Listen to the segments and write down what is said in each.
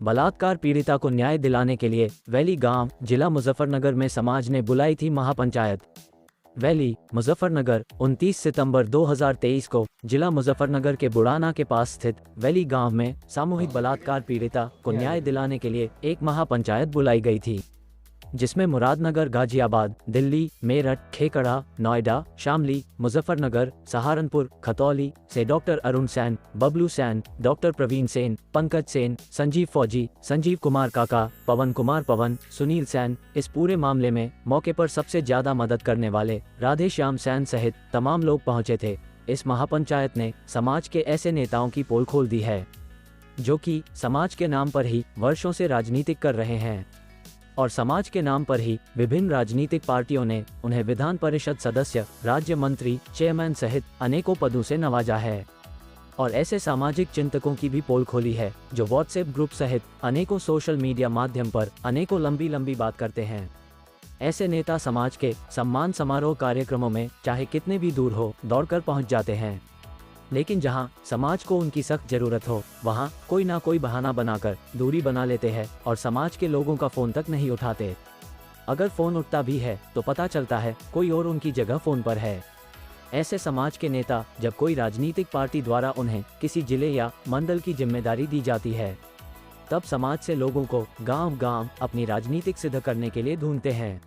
बलात्कार पीड़िता को न्याय दिलाने के लिए वैली गांव, जिला मुजफ्फरनगर में समाज ने बुलाई थी महापंचायत। वैली, मुजफ्फरनगर 29 सितंबर 2023 को जिला मुजफ्फरनगर के बुढ़ाना के पास स्थित वैली गांव में सामूहिक बलात्कार पीड़िता को न्याय दिलाने के लिए एक महापंचायत बुलाई गई थी, जिसमें मुरादनगर, गाजियाबाद, दिल्ली, मेरठ, खेकड़ा, नोएडा, शामली, मुजफ्फरनगर, सहारनपुर, खतौली से डॉक्टर अरुण सैन, बबलू सैन, डॉक्टर प्रवीण सेन, पंकज सेन, संजीव फौजी, संजीव कुमार काका, पवन कुमार पवन, सुनील सैन, इस पूरे मामले में मौके पर सबसे ज्यादा मदद करने वाले राधे श्याम सैन सहित तमाम लोग पहुंचे थे। इस महापंचायत ने समाज के ऐसे नेताओं की पोल खोल दी है जो कि समाज के नाम पर ही वर्षों से राजनीतिक कर रहे हैं और समाज के नाम पर ही विभिन्न राजनीतिक पार्टियों ने उन्हें विधान परिषद सदस्य, राज्य मंत्री, चेयरमैन सहित अनेकों पदों से नवाजा है। और ऐसे सामाजिक चिंतकों की भी पोल खोली है जो व्हाट्सएप ग्रुप सहित अनेकों सोशल मीडिया माध्यम पर अनेकों लंबी लंबी बात करते हैं। ऐसे नेता समाज के सम्मान समारोह कार्यक्रमों में चाहे कितने भी दूर हो दौड़कर पहुंच जाते हैं, लेकिन जहां समाज को उनकी सख्त जरूरत हो वहां कोई ना कोई बहाना बनाकर दूरी बना लेते हैं और समाज के लोगों का फोन तक नहीं उठाते। अगर फोन उठता भी है तो पता चलता है कोई और उनकी जगह फोन पर है। ऐसे समाज के नेता जब कोई राजनीतिक पार्टी द्वारा उन्हें किसी जिले या मंडल की जिम्मेदारी दी जाती है, तब समाज से लोगों को गांव-गांव अपनी राजनीतिक सिद्ध करने के लिए ढूंढते हैं।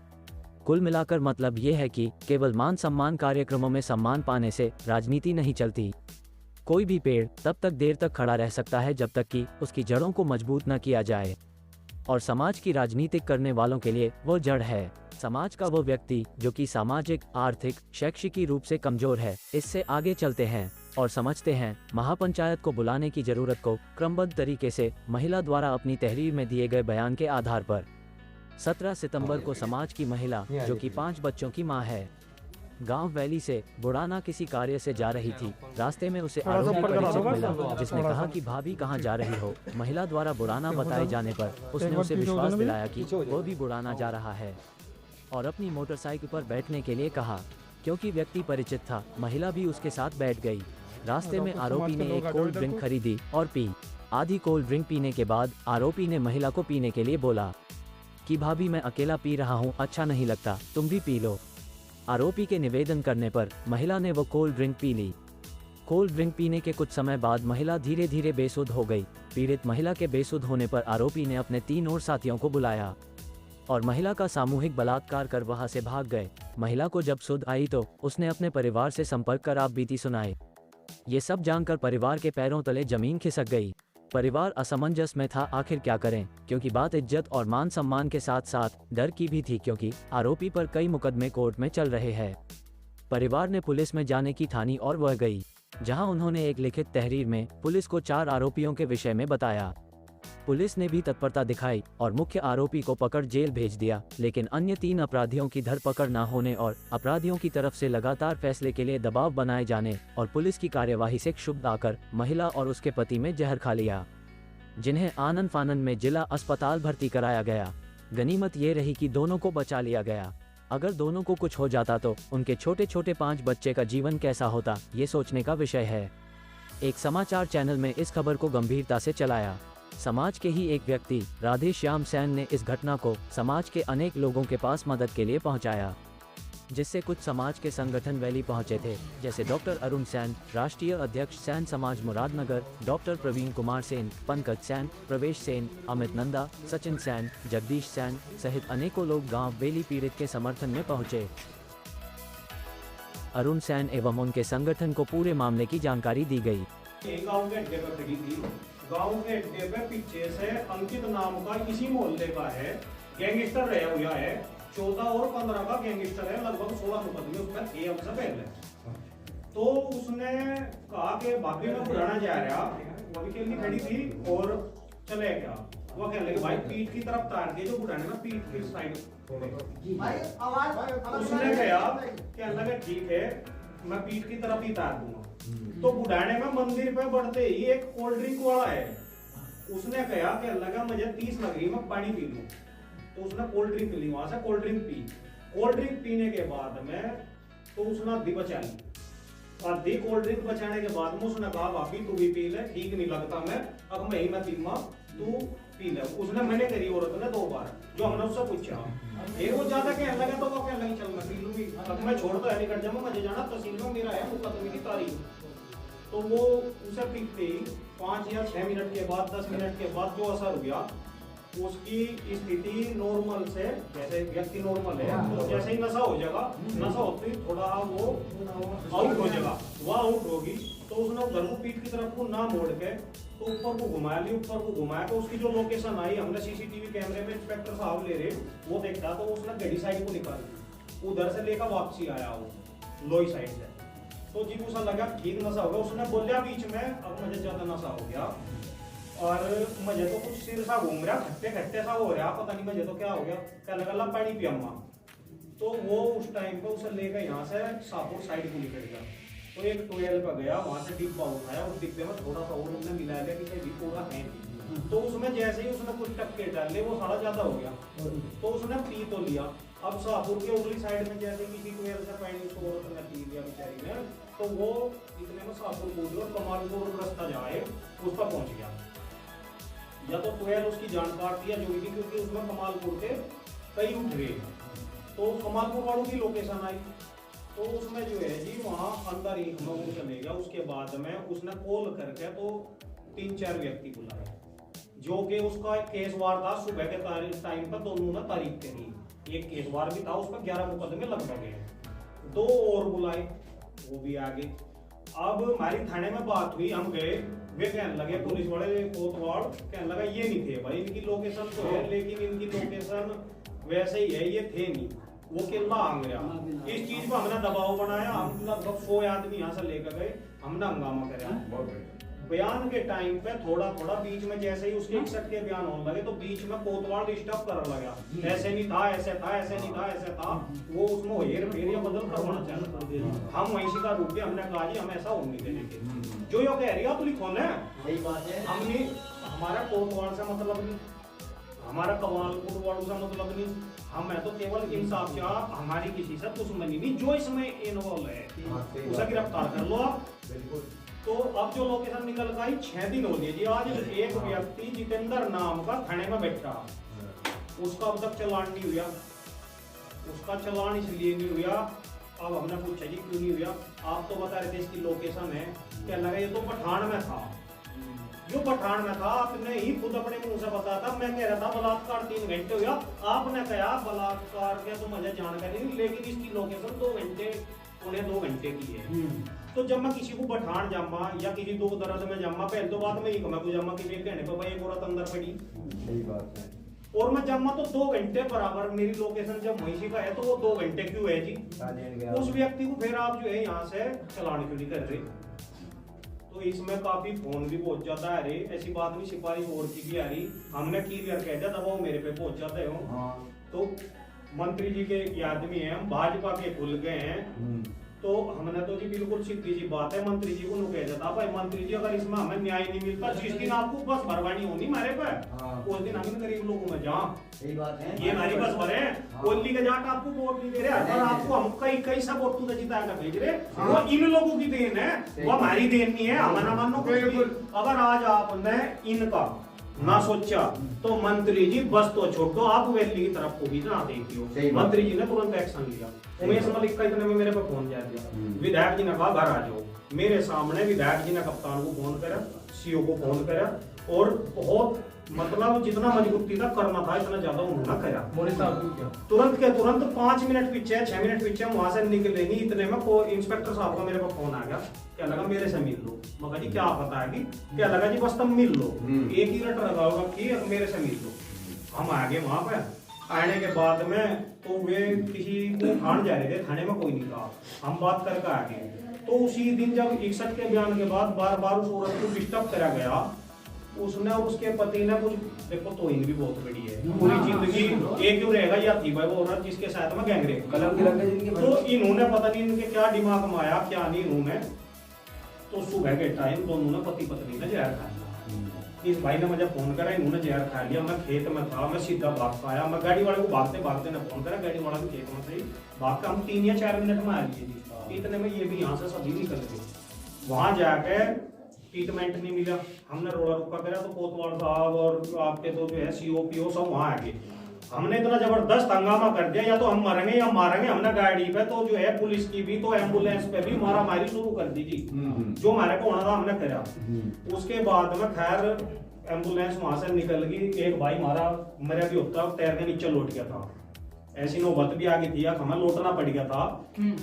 कुल मिलाकर मतलब ये है कि केवल मान सम्मान कार्यक्रमों में सम्मान पाने से राजनीति नहीं चलती। कोई भी पेड़ तब तक देर तक खड़ा रह सकता है जब तक कि उसकी जड़ों को मजबूत न किया जाए, और समाज की राजनीतिक करने वालों के लिए वो जड़ है। समाज का वो व्यक्ति जो कि सामाजिक, आर्थिक, शैक्षिकी रूप से कमजोर है। इससे आगे चलते हैं और समझते हैं महापंचायत को बुलाने की जरूरत को क्रमबद्ध तरीके से महिला द्वारा अपनी तहरीर में दिए गए बयान के आधार पर। 17 सितंबर को समाज की महिला जो कि 5 बच्चों की मां है, गांव वैली से बुढ़ाना किसी कार्य से जा रही थी। रास्ते में उसे आरोपी परिचित मिला जिसने कहा कि भाभी कहां जा रही हो। महिला द्वारा बुढ़ाना बताए जाने पर उसने उसे विश्वास दिलाया कि वो भी बुढ़ाना जा रहा है और अपनी मोटरसाइकिल पर बैठने के लिए कहा। क्योंकि व्यक्ति परिचित था, महिला भी उसके साथ बैठ गई। रास्ते में आरोपी ने एक कोल्ड ड्रिंक खरीदी और पी। आधी कोल्ड ड्रिंक पीने के बाद आरोपी ने महिला को पीने के लिए बोला कि भाभी मैं अकेला पी रहा हूँ, अच्छा नहीं लगता, तुम भी पी लो। आरोपी के निवेदन करने पर महिला ने वो कोल्ड ड्रिंक पी ली। कोल्ड ड्रिंक पीने के कुछ समय बाद महिला धीरे धीरे बेसुध हो गई। पीड़ित महिला के बेसुध होने पर आरोपी ने अपने 3 और साथियों को बुलाया और महिला का सामूहिक बलात्कार कर वहां से भाग गए। महिला को जब सुध आई तो उसने अपने परिवार से संपर्क कर आप बीती सुनाई। ये सब जानकर परिवार के पैरों तले जमीन खिसक गई। परिवार असमंजस में था, आखिर क्या करें, क्योंकि बात इज्जत और मान सम्मान के साथ साथ डर की भी थी, क्योंकि आरोपी पर कई मुकदमे कोर्ट में चल रहे हैं। परिवार ने पुलिस में जाने की ठानी और वह गई, जहां उन्होंने एक लिखित तहरीर में पुलिस को 4 आरोपियों के विषय में बताया। पुलिस ने भी तत्परता दिखाई और मुख्य आरोपी को पकड़ जेल भेज दिया, लेकिन अन्य 3 अपराधियों की धरपकड़ न होने और अपराधियों की तरफ से लगातार फैसले के लिए दबाव बनाए जाने और पुलिस की कार्यवाही से क्षुब्ध आकर महिला और उसके पति में जहर खा लिया, जिन्हें आनन फानन में जिला अस्पताल भर्ती कराया गया। गनीमत ये रही कि दोनों को बचा लिया गया। अगर दोनों को कुछ हो जाता तो उनके छोटे छोटे 5 बच्चे का जीवन कैसा होता, ये सोचने का विषय है। एक समाचार चैनल में इस खबर को गंभीरता से चलाया। समाज के ही एक व्यक्ति राधे श्याम सैन ने इस घटना को समाज के अनेक लोगों के पास मदद के लिए पहुंचाया, जिससे कुछ समाज के संगठन वैली पहुंचे थे, जैसे डॉक्टर अरुण सैन, राष्ट्रीय अध्यक्ष सैन समाज मुरादनगर, डॉक्टर प्रवीण कुमार सेन, पंकज सैन, प्रवेश सेन, अमित नंदा, सचिन सैन, जगदीश सैन सहित अनेकों लोग गांव वैली पीड़ित के समर्थन में पहुंचे। अरुण सैन एवं उनके संगठन को पूरे मामले की जानकारी दी गई। गांव के अड्डे पे पीछे से अंकित नाम का इसी मोहल्ले का है गैंगस्टर रहा हुआ है। 14 और 15 का गैंगस्टर है, लगभग 16 मुकदमे उसमें एम से पहले। तो उसने कहा कि भाभी में बुढ़ाना जा रहा, वो भी खेलनी खड़ी थी और चले गया। वो कहने लगे भाई पीठ की तरफ तार के, जो बुढ़ाने में पीठ की साइड उसने कहा कहने लगे ठीक है मैं पीठ की तरफ ही तार दूंगा। तो बुढ़ाने में मंदिर पे बढ़ते ही एक कोल्ड ड्रिंक वाला है, उसने कहा कि लगा मुझे 30 लग रही, मैं पानी पी लूं। तो उसने कोल्ड ड्रिंक ली, वहां से cold drink P. Cold drink पीने के बाद में तो उसने आधी बचा ली। आधी कोल्ड ड्रिंक बचाने के बाद में उसने कहा भाभी तू भी पी ले, ठीक नहीं लगता मैं, अब मैं ही मैं पीऊंगा, तू पी ले। उसने मैंने करी औरत ने 2 बार, जो हमने उससे पूछा। एक वो ज्यादा कहने लगा तो वो कहने लगी चल मैं पी लूंगी, अब मैं छोड़ तो है नहीं कर जाऊंगा, मुझे जाना तहसील में, मेरा है मुकदमे की तारीख। तो वो उसे पीते ही 5 या 6 मिनट के बाद 10 मिनट के बाद जो असर हुआ, उसकी स्थिति नॉर्मल से, जैसे व्यक्ति नॉर्मल है तो जैसे ही नशा हो जाएगा, नशा होते ही थोड़ा वो आउट हो जाएगा, वह आउट होगी तो उसने घर को पीठ की तरफ को ना मोड़ के तो ऊपर को घुमाया ली, ऊपर को घुमाया तो उसकी जो लोकेशन आई, हमने सीसीटीवी कैमरे में इंस्पेक्टर साहब ले रहे वो देखा तो उसने गड़ी साइड को निकाली, उधर से लेकर वापसी आया वो लोई साइड से। तो जी उसे लगा ठीक नशा हो गया, उसने बोलिया बीच में अब मुझे ज्यादा नशा हो गया और मुझे तो कुछ सिर सा घूम रहा, खट्टे खट्टे सा हो रहा, पता नहीं मुझे तो क्या हो गया, क्या लगा पानी पिया अम्मा। तो वो उस टाइम पे उसे लेकर यहाँ से सापुर साइड को निकल गया, तो एक टोयल पर गया, वहां से डिब्बा उठाया, उस डिब्बे में थोड़ा सा और उसने मिला लिया कि भी पूरा है नहीं, तो उसमें जैसे ही उसने कुछ टपके डाले वो सारा ज्यादा हो गया, तो उसने पी तो लिया। अब शाहपुर के उगली साइड में जैसे किसी टोयल से पानी उसको औरत ने पी लिया बेचारी ने, तो वो इतने में शाहपुर कूद और कमालपुर रास्ता जाए उस पर पहुंच गया, या तो टोयल उसकी जान काट दिया जो भी, क्योंकि उसमें कमालपुर के कई उठ गए, तो कमालपुर वालों की लोकेशन आई, तो उसमें जो है जी वहाँ अंदर ही हम चले गया। उसके बाद में उसने कॉल करके तो 3-4 व्यक्ति बुलाए, जो कि उसका केसवार था सुबह के टाइम पर दोनों ने तारीख करी, एक केसवार भी था उस पर 11 मुकदमे लगभग है, 2 और बुलाए वो भी आ गए। अब हमारी थाने में बात हुई, हम गए, वे कहने लगे पुलिस वाले कोतवाल कहने लगा ये नहीं थे भाई, इनकी लोकेशन तो है लेकिन इनकी लोकेशन वैसे ही है, ये थे नहीं, वो किला आंग रहा। इस चीज पर हमने दबाव बनाया, हम लगभग 100 आदमी यहाँ से लेकर गए, हमने हंगामा कराया। बयान के टाइम पे थोड़ा थोड़ा बीच में जैसे ही उसके 61 के बयान होने लगे तो बीच में कोतवाल डिस्टर्ब करने लगा, ऐसे नहीं था, ऐसे था, ऐसे नहीं था, ऐसे था, वो उसमें हेर फेर या बदल करवाना चाहता। हम वैसी का रुके, हमने कहा जी हम ऐसा होने देंगे, जो यो कह रही है तो लिखो ना, सही बात है। हमने हमारा कोतवाल से मतलब नहीं, हमारा कमालपुर वालों से मतलब नहीं, हम है तो केवल इंसाफ चाह, हमारी किसी से दुश्मनी नहीं, जो इसमें इन्वॉल्व है उसे गिरफ्तार कर लो आप। तो अब जो लोकेशन निकल कर आई 6 दिन हो गए जी, आज एक व्यक्ति जितेंद्र नाम का थाने में बैठा, उसका अब तक चालान नहीं हुआ, उसका चालान इसलिए नहीं हुआ, अब हमने पूछा जी क्यों नहीं हुआ, आप तो बता रहे थे इसकी लोकेशन है, क्या लगा ये तो पठान में था, जो पठान में था आपने ही खुद अपने मुंह से बताया था, मैं कह रहा था बलात्कार 3 घंटे हुआ, आपने कहा बलात्कार के तो मुझे जानकारी नहीं, लेकिन इसकी लोकेशन 2 घंटे 2.25 घंटे की है। तो जब मैं किसी को पठान जामा या किसी दो दर्द में जामा, पहले तो बात में मैं को जामा किसी कहने पर भाई एक औरत अंदर पड़ी, सही बात है, और मैं जामा तो 2 घंटे बराबर मेरी लोकेशन जब महिषी का है तो वो 2 घंटे क्यों है जी, उस व्यक्ति को फिर आप जो है यहाँ से चलाने क्यों नहीं कर रहे। तो इसमें काफी फोन भी बहुत ज्यादा आ रही, ऐसी बात नहीं, सिपाही और की भी आ रही, हमने क्लियर कह दिया दबाव मेरे पे पहुंच जाते हो। तो मंत्री जी के आदमी है, हम भाजपा के खुल गए हैं, तो हमने तो जी बिल्कुल सीधी सी बात है मंत्री जी को कह देता भाई मंत्री जी अगर इसमें हमें न्याय नहीं मिलता, जिस दिन आपको बस भरवानी होनी हमारे पे, उस दिन हम गरीब लोगों में जहाँ सही बात है, ये हमारी बस भरे कोयली के जाट आपको वोट नहीं दे रहे, पर आपको हम कई सब वोट तो जिता कर भेज रहे, वो इन लोगों की देन है, वो हमारी देन नहीं है, हमारा मानो अगर आज आपने इनका ना सोचा तो मंत्री जी बस तो छोड़ो, आप वैली की तरफ को भी ना देखियो। मंत्री जी ने तुरंत एक्शन लिया, उमेश मलिक का इतने में मेरे पे फोन जा दिया, विधायक जी ने कहा घर आ जाओ, मेरे सामने विधायक जी ने कप्तान को फोन करा, सीओ को फोन करा, और बहुत मतलब जितना मजबूती था करना था इतना ज्यादा उन्होंने करा। तुरंत के तुरंत 5 मिनट पीछे 6 मिनट पीछे वहां से निकले नहीं, इतने में को इंस्पेक्टर साहब का मेरे को फोन आ गया, क्या लगा मेरे से मिल लो, मगर जी क्या पता है कि क्या लगा जी बस तुम मिल लो, एक ही रट लगा होगा कि मेरे से मिल लो। हम आ गए वहां पे, आने के बाद में तो वे किसी को थाने जा रहे थे, थाने में कोई नहीं था, हम बात करके आ गए। तो उसी दिन जब 61 के बयान के बाद बार बार उस औरत को डिस्टर्ब करा गया, उसने और उसके पति ने कुछ देखो तो भी बहुत बड़ी है, पूरी जिंदगी एक क्यों रहेगा या थी भाई वो औरत जिसके साथ में गैंगरेप कलम की लग गई, तो इन्होंने पता नहीं इनके क्या दिमाग में आया क्या नहीं इन्होंने, तो सुबह के टाइम दोनों ने पति पत्नी ने जहर खा लिया। इस भाई ने मुझे फोन करा, इन्होंने जहर खा लिया, मैं खेत में था, मैं सीधा भाग पाया, मैं गाड़ी वाले को भागते भागते ने फोन करा, गाड़ी वाला भी खेत में से भाग कर हम 3 या 4 मिनट में आ गए जी, इतने में ये भी यहाँ से सभी निकल गए। वहां जाके ट्रीटमेंट नहीं मिला, हमने रोड़ा रुका करा, तो कोतवाल साहब और आपके तो जो है सीओपीओ सब वहां आ गए। हमने इतना जबरदस्त हंगामा कर दिया, या तो हम मरेंगे या मारेंगे। हमने गाड़ी पे तो जो है पुलिस की भी तो एम्बुलेंस पे भी मारा मारी शुरू कर दी थी। जो हमारे को होना था हमने करा। उसके बाद में खैर एम्बुलेंस वहां से निकल गई। एक भाई मारा मेरा भी होता टायर के नीचे लौट गया था, ऐसी नौबत भी आ गई थी, हमें लौटना पड़ गया था।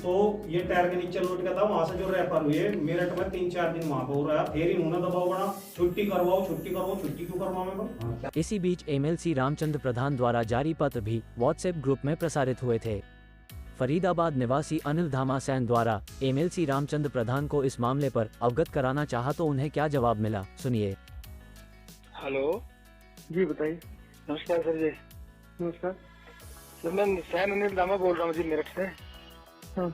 तो ये टायर के नीचे लौट गया था। वहां से जो रेफर हुए मेरठ में 3-4 दिन वहां पर हो रहा है। फिर इन्होंने दबाव बना, छुट्टी करवाओ छुट्टी करवाओ, छुट्टी क्यों करवाओ। इसी बीच एमएलसी रामचंद्र प्रधान द्वारा जारी पत्र भी व्हाट्सएप ग्रुप में प्रसारित हुए थे। फरीदाबाद निवासी अनिल धामासैन द्वारा एमएलसी रामचंद्र प्रधान को इस मामले पर अवगत कराना चाहा तो उन्हें क्या जवाब मिला, सुनिए। हेलो जी बताइए। नमस्कार सर जी। नमस्कार। सर मैं सैन अनिल दामा बोल रहा हूँ जी मेरठ से। हाँ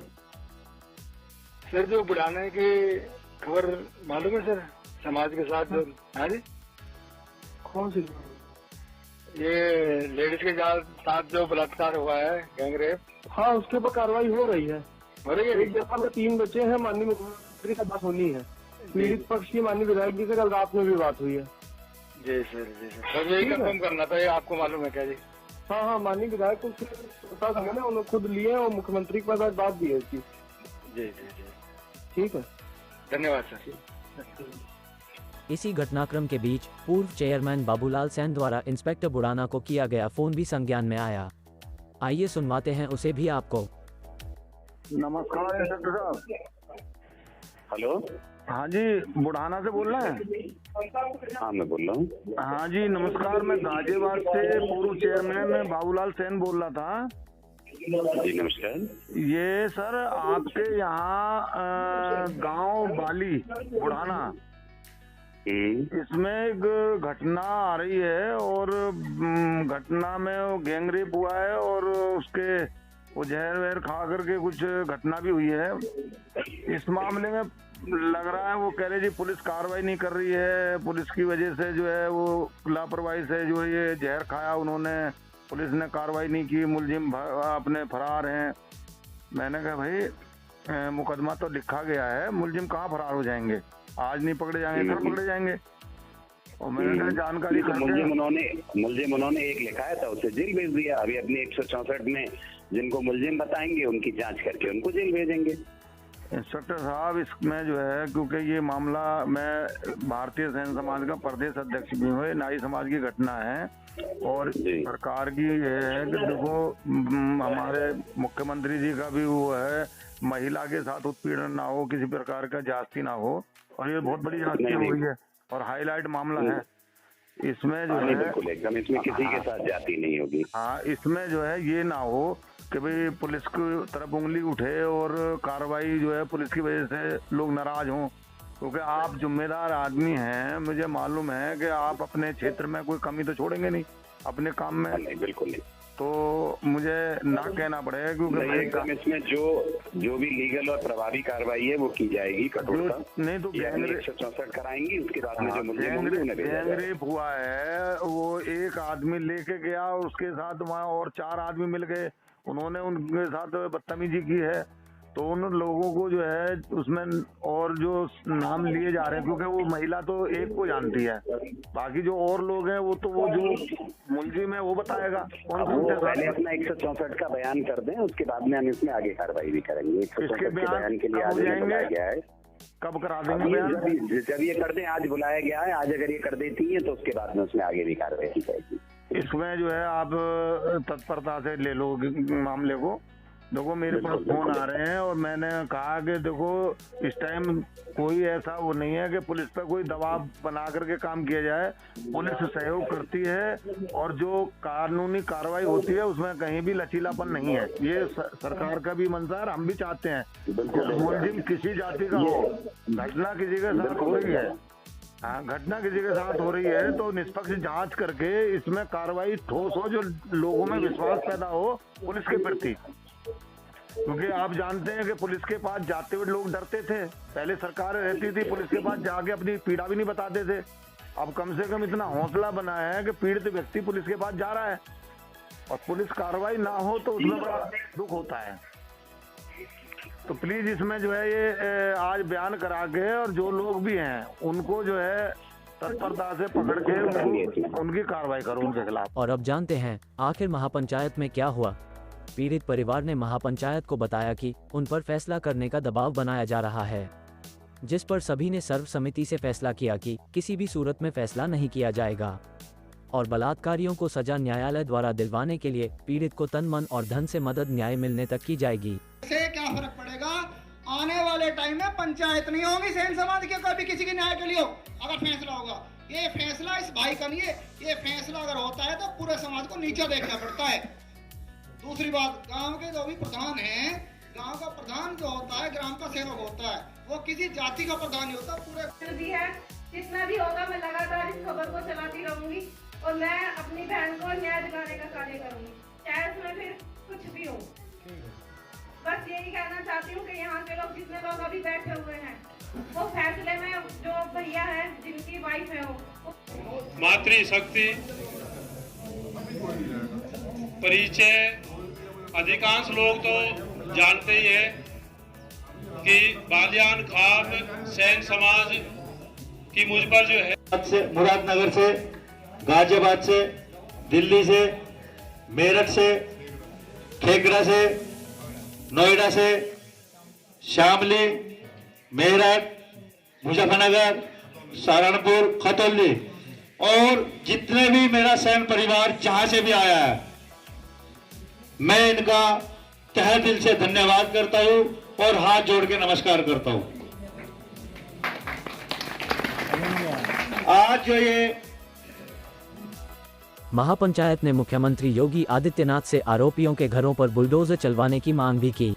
सर जो बुढ़ाने की खबर मालूम है सर, समाज के साथ जो हाँ जी कौन सी? ये लेडीज के साथ जो बलात्कार हुआ है, गैंग रेप, हाँ उसके ऊपर कार्रवाई हो रही है। हो रही है। एक दफा में 3 बच्चे हैं, माननीय मुख्यमंत्री से बात होनी है। पीड़ित पक्ष की माननीय विधायक जी से कल रात में भी बात हुई है। जी सर जी सर। सर यही कंफर्म करना था, ये आपको मालूम है क्या जी? हाँ हाँ माननीय विधायक को पता था ना, उन्होंने खुद लिए और मुख्यमंत्री के पास आज बात दी है इसकी। जी जी जी ठीक है, धन्यवाद सर। इसी घटनाक्रम के बीच पूर्व चेयरमैन बाबूलाल सैन द्वारा इंस्पेक्टर बुढ़ाना को किया गया फोन भी संज्ञान में आया। आइए सुनवाते हैं उसे भी आपको। नमस्कार इंस्पेक्टर साहब। हेलो। हाँ जी, बुढ़ाना से बोल रहे हैं? हाँ मैं बोल रहा हूँ। हाँ जी नमस्कार, मैं गाजियाबाद से पूर्व चेयरमैन बाबूलाल सैन बोल रहा था। जी नमस्कार। ये सर आपके यहाँ गांव बाली बुढ़ाना, इसमें एक घटना आ रही है और घटना में वो गैंग रेप हुआ है और उसके वो जहर वहर खा करके कुछ घटना भी हुई है। इस मामले में लग रहा है वो कह रहे जी पुलिस कार्रवाई नहीं कर रही है, पुलिस की वजह से जो है वो लापरवाही से जो ये जहर खाया उन्होंने, पुलिस ने कार्रवाई नहीं की, मुलजिम अपने फरार हैं। मैंने कहा भाई मुकदमा तो लिखा गया है, मुलजिम कहाँ फरार हो जाएंगे, आज नहीं पकड़े जाएंगे कल पकड़े जाएंगे। और मैंने कहा जानकारी मुलजिम उन्होंने एक लिखाया था, उसे जेल भेज दिया। अभी अपनी 164 में जिनको मुलजिम बताएंगे उनकी जांच करके उनको जेल भेजेंगे। इंस्पेक्टर साहब इसमें जो है, क्योंकि ये मामला मैं भारतीय सैन समाज का प्रदेश अध्यक्ष भी हूँ, नाई समाज की घटना है और सरकार की ये है कि देखो हमारे मुख्यमंत्री जी का भी वो है, महिला के साथ उत्पीड़न ना हो, किसी प्रकार का जाति ना हो, और ये बहुत बड़ी जाति हुई है और हाईलाइट मामला है। इसमें जो है बिल्कुल एकदम, इसमें किसी के साथ जाति नहीं होगी। हाँ, इसमें जो है ये ना हो कि भाई पुलिस की तरफ उंगली उठे और कार्रवाई जो है पुलिस की वजह से लोग नाराज हों, क्योंकि आप जिम्मेदार आदमी हैं, मुझे मालूम है कि आप अपने क्षेत्र में कोई कमी तो छोड़ेंगे नहीं अपने काम में। नहीं बिल्कुल नहीं। तो मुझे ना कहना पड़ेगा क्योंकि एकदम इसमें जो भी लीगल और प्रभावी कार्रवाई है वो की जाएगी कठोरता। नहीं तो गैंग 164 कराएंगी, उसके बाद में जो मुलजिम होंगे उन्हें भेजा गैंग जाएगा। रेप हुआ है, वो एक आदमी लेके गया और उसके साथ वहाँ और 4 आदमी मिल गए, उन्होंने उनके साथ बदतमीजी की है। तो उन लोगों को जो है उसमें और जो नाम लिए जा रहे हैं, क्योंकि वो महिला तो एक को जानती है, बाकी जो और लोग हैं वो तो वो जो मुलजिम है वो बताएगा। वो पहले अपना 164 का बयान कर दें, उसके बाद में हम इसमें आगे कार्रवाई भी करेंगे। 164 के बयान के लिए आज बुलाया गया है। कब करा देंगे बयान? जब ये कर दें, आज बुलाया गया है, आज अगर ये कर देती है तो उसके बाद में उसमें आगे भी कार्रवाई की जाएगी। इसमें जो है आप तत्परता से ले लो मामले को। देखो मेरे पास फोन आ रहे हैं और मैंने कहा कि देखो इस टाइम कोई ऐसा वो नहीं है कि पुलिस पर कोई दबाव बना करके काम किया जाए, पुलिस सहयोग करती है और जो कानूनी कार्रवाई होती है उसमें कहीं भी लचीलापन नहीं है। ये सरकार का भी मंशा है, हम भी चाहते हैं मुलजिम किसी जाति का हो, घटना किसी के साथ हो रही है, हाँ घटना किसी के साथ हो रही है तो निष्पक्ष जांच करके इसमें कार्रवाई ठोस हो, जो लोगों में विश्वास पैदा हो पुलिस के प्रति। क्योंकि आप जानते हैं कि पुलिस के पास जाते हुए लोग डरते थे, पहले सरकार रहती थी पुलिस के पास जाके अपनी पीड़ा भी नहीं बताते थे। अब कम से कम इतना हौसला बना है कि पीड़ित व्यक्ति पुलिस के पास जा रहा है और पुलिस कार्रवाई ना हो तो उसमें बड़ा दुख होता है। तो प्लीज इसमें जो है ये आज बयान करा के और जो लोग भी हैं उनको जो है तत्परता से पकड़ के उनकी कार्रवाई करो उनके खिलाफ। और अब जानते हैं आखिर महापंचायत में क्या हुआ। पीड़ित परिवार ने महापंचायत को बताया कि उन पर फैसला करने का दबाव बनाया जा रहा है, जिस पर सभी ने सर्वसम्मति से फैसला किया कि किसी भी सूरत में फैसला नहीं किया जाएगा और बलात्कारियों को सजा न्यायालय द्वारा दिलवाने के लिए पीड़ित को तन मन और धन से मदद न्याय मिलने तक की जाएगी। से क्या फर्क पड़ेगा, आने वाले टाइम में पंचायत नहीं होगी सेन समाज के, कभी किसी के न्याय के लिए हो अगर फैसला होगा। ये फैसला इस भाई का नहीं है, ये फैसला अगर होता है तो पूरे समाज को नीचे देखना पड़ता है। दूसरी बात, गांव के जो भी प्रधान हैं, गांव का प्रधान जो होता है ग्राम का सेवक होता है, वो किसी जाति का प्रधान नहीं होता। पूरे भी है, जितना भी होगा मैं लगातार इस खबर को चलाती रहूंगी और मैं अपनी बहन को न्याय दिलाने का कार्य करूंगी, चाहे उसमें फिर कुछ भी हो। बस यही कहना चाहती हूँ कि यहाँ के लोग जितने लोग अभी बैठे हुए हैं वो फैसले में जो भैया है जिनकी वाइफ है वो मातृशक्ति परिचय अधिकांश लोग तो जानते ही है कि बालियान खाब सेन समाज की मुझ पर जो है मुरादनगर से, गाजियाबाद से, दिल्ली से, मेरठ से, खेगड़ा से, नोएडा से, शामली, मेरठ, मुजफ्फरनगर, सहारनपुर, खतौली और जितने भी मेरा सैन परिवार जहां से भी आया है, मैं इनका तहे दिल से धन्यवाद करता हूं और हाथ जोड़ के नमस्कार करता हूं। आज जो ये महापंचायत ने मुख्यमंत्री योगी आदित्यनाथ से आरोपियों के घरों पर बुलडोजर चलवाने की मांग भी की।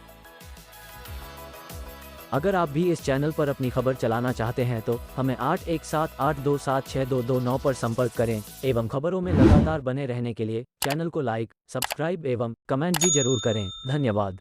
अगर आप भी इस चैनल पर अपनी खबर चलाना चाहते हैं तो हमें 8178276229 पर संपर्क करें एवं खबरों में लगातार बने रहने के लिए चैनल को लाइक, सब्सक्राइब एवं कमेंट भी जरूर करें। धन्यवाद।